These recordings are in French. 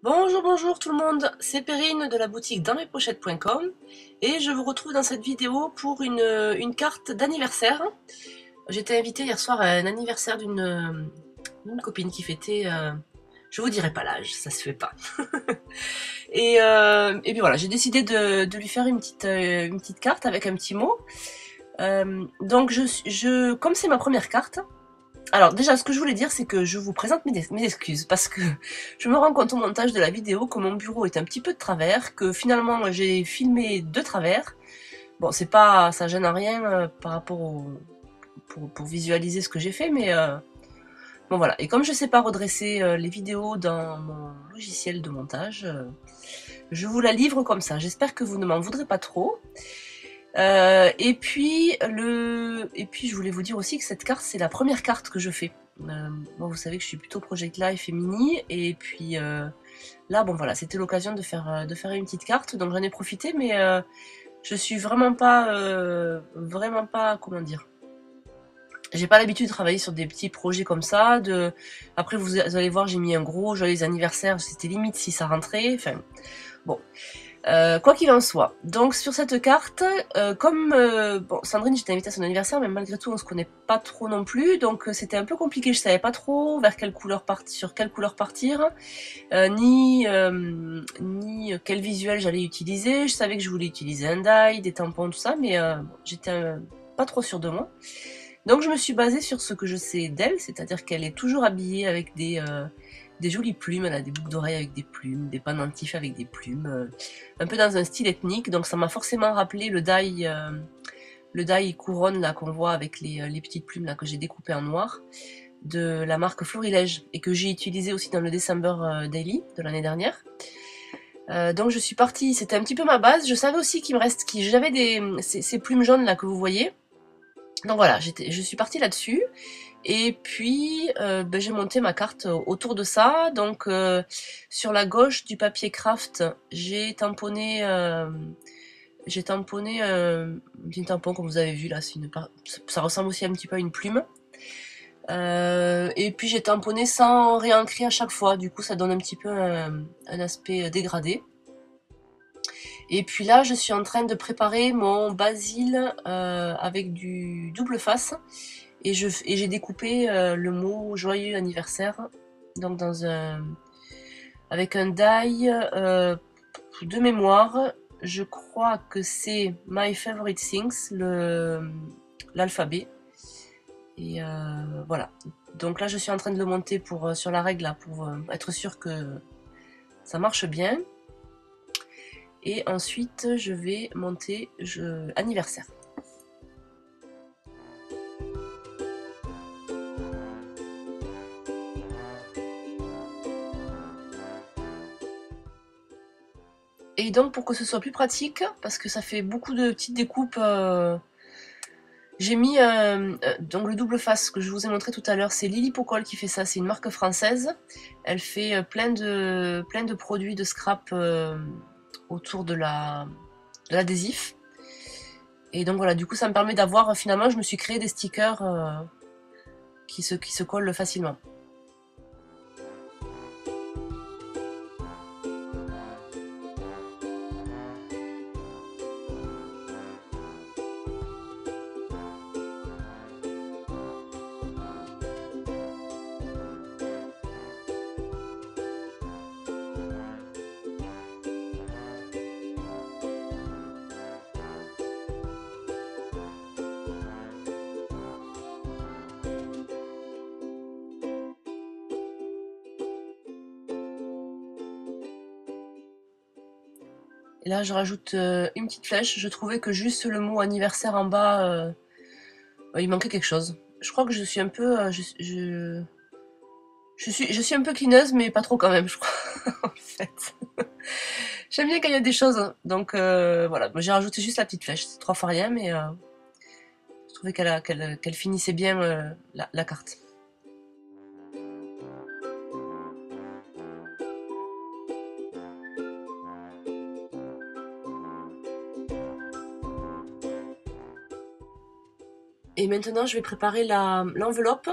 Bonjour, bonjour tout le monde, c'est Perrine de la boutique dansmespochettes.com et je vous retrouve dans cette vidéo pour une carte d'anniversaire. J'étais invitée hier soir à un anniversaire d'une copine qui fêtait, je vous dirai pas l'âge, ça se fait pas. Et puis voilà, j'ai décidé de lui faire une petite carte avec un petit mot. Donc comme c'est ma première carte, alors déjà, ce que je voulais dire, c'est que je vous présente mes excuses, parce que je me rends compte au montage de la vidéo que mon bureau est un petit peu de travers, que finalement j'ai filmé de travers. Bon, c'est pas, ça gêne à rien par rapport pour visualiser ce que j'ai fait, mais bon voilà. Et comme je sais pas redresser les vidéos dans mon logiciel de montage, je vous la livre comme ça. J'espère que vous ne m'en voudrez pas trop. Et puis je voulais vous dire aussi que cette carte, c'est la première carte que je fais. Moi, vous savez que je suis plutôt Project Life et Mini, et puis là, bon voilà, c'était l'occasion de faire une petite carte, donc j'en ai profité, mais je suis vraiment pas, comment dire, j'ai pas l'habitude de travailler sur des petits projets comme ça. Après, vous allez voir, j'ai mis un gros joyeux anniversaire, c'était limite si ça rentrait, enfin, bon. Quoi qu'il en soit, donc sur cette carte, bon, Sandrine, j'étais invitée à son anniversaire, mais malgré tout, on se connaît pas trop non plus, donc c'était un peu compliqué. Je savais pas trop sur quelle couleur partir, ni quel visuel j'allais utiliser. Je savais que je voulais utiliser un die, des tampons, tout ça, mais bon, j'étais pas trop sûre de moi. Donc je me suis basée sur ce que je sais d'elle, c'est-à-dire qu'elle est toujours habillée avec des jolies plumes, elle a des boucles d'oreilles avec des plumes, des pendentifs avec des plumes, un peu dans un style ethnique, donc ça m'a forcément rappelé le die couronne là qu'on voit avec les petites plumes là que j'ai découpées en noir, de la marque Florilège, et que j'ai utilisé aussi dans le December Daily de l'année dernière. Donc je suis partie, c'était un petit peu ma base, je savais aussi j'avais ces plumes jaunes là que vous voyez, donc voilà, je suis partie là-dessus. Et puis j'ai monté ma carte autour de ça. Donc sur la gauche du papier craft, j'ai tamponné un petit tampon comme vous avez vu là. Ça ressemble aussi un petit peu à une plume. Et puis j'ai tamponné sans réancrer à chaque fois. Du coup, ça donne un petit peu un aspect dégradé. Et puis là, je suis en train de préparer mon basil avec du double face. Et j'ai découpé le mot joyeux anniversaire, donc avec un die de mémoire. Je crois que c'est My Favorite Things, l'alphabet. Et voilà. Donc là, je suis en train de le monter sur la règle là, pour être sûr que ça marche bien. Et ensuite, je vais monter anniversaire. Et donc pour que ce soit plus pratique, parce que ça fait beaucoup de petites découpes, j'ai mis donc le double face que je vous ai montré tout à l'heure, c'est Lily Pocol qui fait ça, c'est une marque française. Elle fait plein de produits de scrap autour de l'adhésif. Et donc voilà, du coup ça me permet d'avoir, finalement je me suis créé des stickers qui se collent facilement. Et là, je rajoute une petite flèche. Je trouvais que juste le mot anniversaire en bas, il manquait quelque chose. Je crois que je suis un peu, je suis un peu clineuse, mais pas trop quand même, je crois, en fait. J'aime bien quand il y a des choses, hein. Donc voilà, j'ai rajouté juste la petite flèche. C'est 3 fois rien, mais je trouvais qu'elle finissait bien la carte. Et maintenant, je vais préparer l'enveloppe.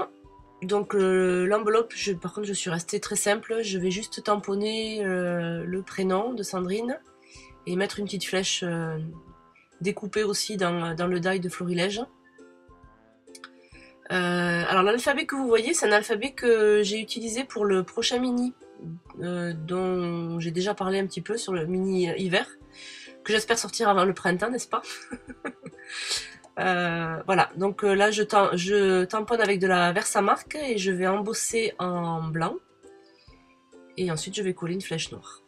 Donc l'enveloppe, par contre je suis restée très simple, je vais juste tamponner le prénom de Sandrine et mettre une petite flèche découpée aussi dans le die de Florilège. Alors l'alphabet que vous voyez, c'est un alphabet que j'ai utilisé pour le prochain mini, dont j'ai déjà parlé un petit peu sur le mini hiver, que j'espère sortir avant le printemps, n'est-ce pas? Voilà, donc là je tamponne avec de la Versamark et je vais embosser en blanc. Et ensuite je vais coller une flèche noire.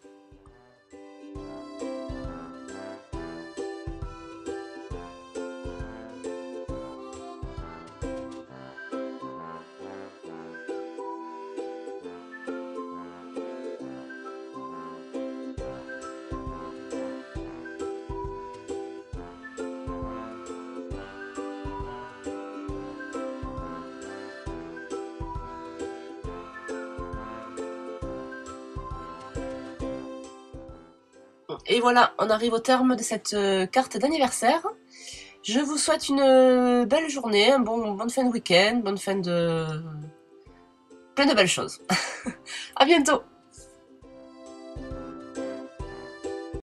Et voilà, on arrive au terme de cette carte d'anniversaire. Je vous souhaite une belle journée, bonne fin de week-end, bonne fin de... plein de belles choses. À bientôt!